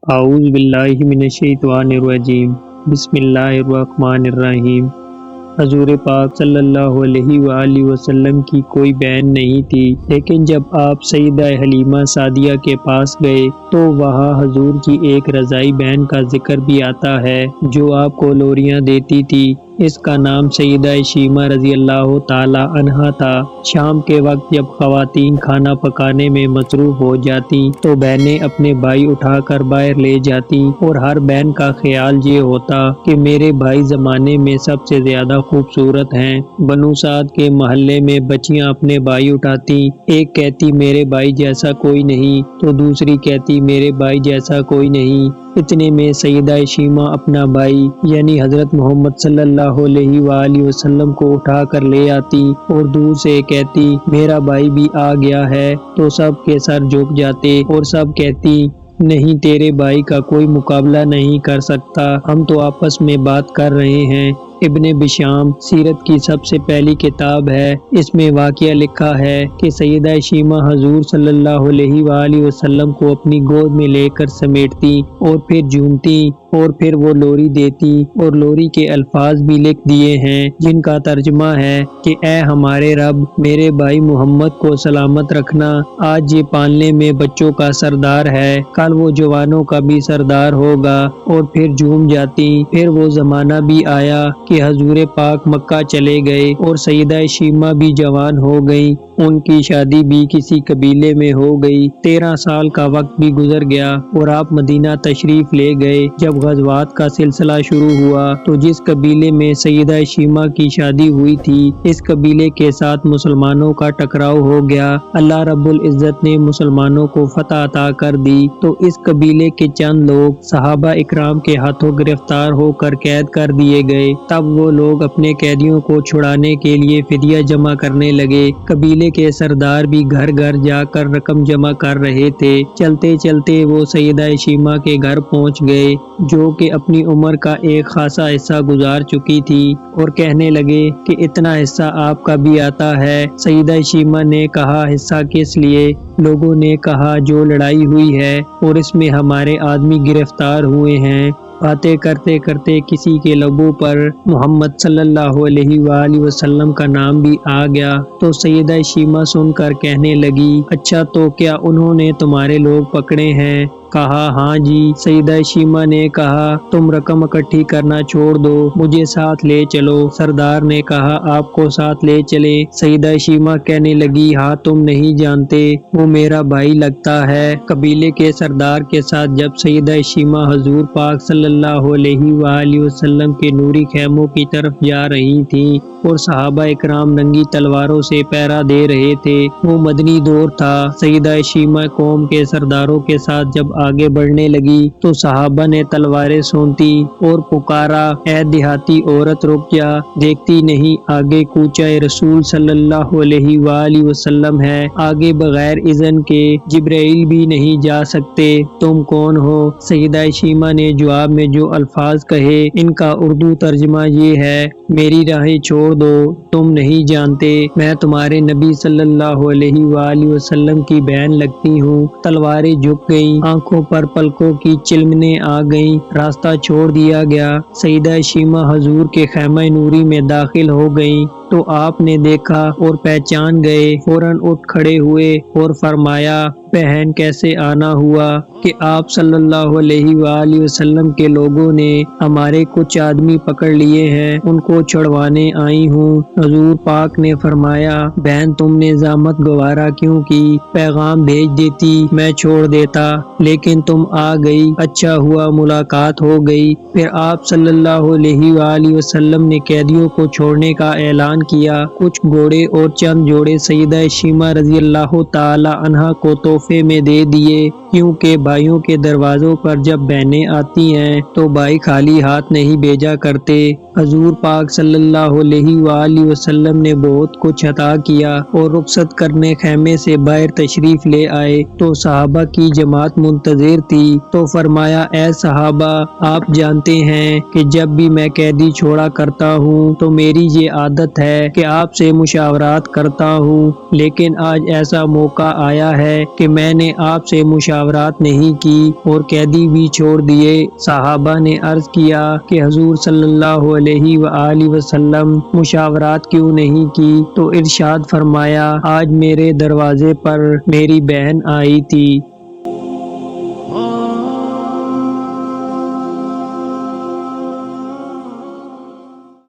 اعوذ باللہ من الشیطان الرجیم بسم اللہ الرحمن الرحیم۔ حضور پاک صلی اللہ علیہ وآلہ وسلم کی کوئی بہن نہیں تھی، لیکن جب آپ سیدہ حلیمہ سعدیہ کے پاس گئے تو وہاں حضور کی ایک رضاعی بہن کا ذکر بھی آتا ہے جو آپ کو لوریاں دیتی تھی۔ اس کا نام سیدہ شیمہ رضی اللہ تعالی عنہا تھا۔ شام کے وقت جب خواتین کھانا پکانے میں مصروف ہو جاتی تو بہنیں اپنے بھائی اٹھا کر باہر لے جاتی، اور ہر بہن کا خیال یہ ہوتا کہ میرے بھائی زمانے میں سب سے زیادہ خوبصورت ہیں۔ بنو سعد کے محلے میں بچیاں اپنے بھائی اٹھاتی، ایک کہتی میرے بھائی جیسا کوئی نہیں تو دوسری کہتی میرے بھائی جیسا کوئی نہیں۔ اتنے میں سیدہ شیمہ اپنا بھائی یعنی حضرت محمد صلی اللہ علیہ وآلہ وسلم کو اٹھا کر لے آتی اور دور سے کہتی میرا بھائی بھی آ گیا ہے، تو سب کے سر جھک جاتے اور سب کہتی نہیں، تیرے بھائی کا کوئی مقابلہ نہیں کر سکتا، ہم تو آپس میں بات کر رہے ہیں۔ ابن بشام سیرت کی سب سے پہلی کتاب ہے، اس میں واقعہ لکھا ہے کہ سیدہ شیمہ حضور صلی اللہ علیہ وآلہ وسلم کو اپنی گود میں لے کر سمیٹتی اور پھر جھومتی اور پھر وہ لوری دیتی، اور لوری کے الفاظ بھی لکھ دیے ہیں جن کا ترجمہ ہے کہ اے ہمارے رب، میرے بھائی محمد کو سلامت رکھنا، آج یہ پالنے میں بچوں کا سردار ہے، کل وہ جوانوں کا بھی سردار ہوگا، اور پھر جھوم جاتی۔ پھر وہ زمانہ بھی آیا کہ حضور پاک مکہ چلے گئے اور سیدہ شیمہ بھی جوان ہو گئی، ان کی شادی بھی کسی قبیلے میں ہو گئی۔ 13 سال کا وقت بھی گزر گیا اور آپ مدینہ تشریف لے گئے۔ جب غزوات کا سلسلہ شروع ہوا تو جس قبیلے میں سیدہ شیمہ کی شادی ہوئی تھی، اس قبیلے کے ساتھ مسلمانوں کا ٹکراؤ ہو گیا۔ اللہ رب العزت نے مسلمانوں کو فتح عطا کر دی تو اس قبیلے کے چند لوگ صحابہ اکرام کے ہاتھوں گرفتار ہو کر قید کر دیے گئے۔ تب وہ لوگ اپنے قیدیوں کو چھڑانے کے لیے فدیہ جمع کرنے لگے۔ قبیلے کے سردار بھی گھر گھر جا کر رقم جمع کر رہے تھے۔ چلتے چلتے وہ سیدہ شیمہ کے گھر پہنچ گئے جو کہ اپنی عمر کا ایک خاصا حصہ گزار چکی تھی، اور کہنے لگے کہ اتنا حصہ آپ کا بھی آتا ہے۔ سیدہ شیمہ نے کہا حصہ کس لیے؟ لوگوں نے کہا جو لڑائی ہوئی ہے اور اس میں ہمارے آدمی گرفتار ہوئے ہیں۔ باتیں کرتے کرتے کسی کے لبوں پر محمد صلی اللہ علیہ وآلہ وسلم کا نام بھی آ گیا تو سیدہ شیمہ سن کر کہنے لگی اچھا، تو کیا انہوں نے تمہارے لوگ پکڑے ہیں؟ کہا ہاں جی۔ سیدہ شیمہ نے کہا تم رقم اکٹھی کرنا چھوڑ دو، مجھے ساتھ لے چلو۔ سردار نے کہا آپ کو ساتھ لے چلے۔ سیدہ شیمہ کہنے لگی ہاں، تم نہیں جانتے، وہ میرا بھائی لگتا ہے۔ قبیلے کے سردار کے ساتھ جب سیدہ شیمہ حضور پاک صلی اللہ علیہ وآلہ وسلم کے نوری خیموں کی طرف جا رہی تھیں اور صحابہ اکرام ننگی تلواروں سے پہرا دے رہے تھے، وہ مدنی دور تھا۔ سیدہ شیمہ قوم کے سرداروں کے ساتھ جب آگے بڑھنے لگی تو صحابہ نے تلواریں سونتی اور پکارا اے دیہاتی عورت رک جا، دیکھتی نہیں آگے کوچہ رسول صلی اللہ علیہ وآلہ وسلم ہے، آگے بغیر اذن کے جبرائیل بھی نہیں جا سکتے، تم کون ہو؟ سیدہ شیمہ نے جواب میں جو الفاظ کہے ان کا اردو ترجمہ یہ ہے میری راہیں چھوڑ دو، تم نہیں جانتے میں تمہارے نبی صلی اللہ علیہ وآلہ وسلم کی بہن لگتی ہوں۔ تلواریں جھک گئیں، آنکھوں پر پلکوں کی چلمنیں آ گئیں، راستہ چھوڑ دیا گیا۔ سیدہ شیمہ حضور کے خیمہ نوری میں داخل ہو گئیں تو آپ نے دیکھا اور پہچان گئے، فوراً اٹھ کھڑے ہوئے اور فرمایا بہن کیسے آنا ہوا کہ آپ صلی اللہ علیہ وآلہ وسلم کے لوگوں نے ہمارے کچھ آدمی پکڑ لیے ہیں، ان کو چھڑوانے آئی ہوں۔ حضور پاک نے فرمایا بہن تم نے زحمت گوارا کیوں کی؟ پیغام بھیج دیتی، میں چھوڑ دیتا، لیکن تم آ گئی، اچھا ہوا ملاقات ہو گئی۔ پھر آپ صلی اللہ علیہ وآلہ وسلم نے قیدیوں کو چھوڑنے کا اعلان کیا۔ کچھ گھوڑے اور چند جوڑے سیدہ شیمہ رضی اللہ تعالی عنہا کو تحفے میں دے دیے، کیونکہ بھائیوں کے دروازوں پر جب بہنیں آتی ہیں تو بھائی خالی ہاتھ نہیں بھیجا کرتے۔ حضور پاک صلی اللہ علیہ وآلہ وسلم نے بہت کچھ عطا کیا اور رخصت کرنے خیمے سے باہر تشریف لے آئے تو صحابہ کی جماعت منتظر تھی، تو فرمایا اے صحابہ، آپ جانتے ہیں کہ جب بھی میں قیدی چھوڑا کرتا ہوں تو میری یہ عادت ہے ہے کہ آپ سے مشاورات کرتا ہوں، لیکن آج ایسا موقع آیا ہے کہ میں نے آپ سے مشاورات نہیں کی اور قیدی بھی چھوڑ دیے۔ صحابہ نے عرض کیا کہ حضور صلی اللہ علیہ وآلہ وسلم مشاورات کیوں نہیں کی؟ تو ارشاد فرمایا، آج میرے دروازے پر میری بہن آئی تھی،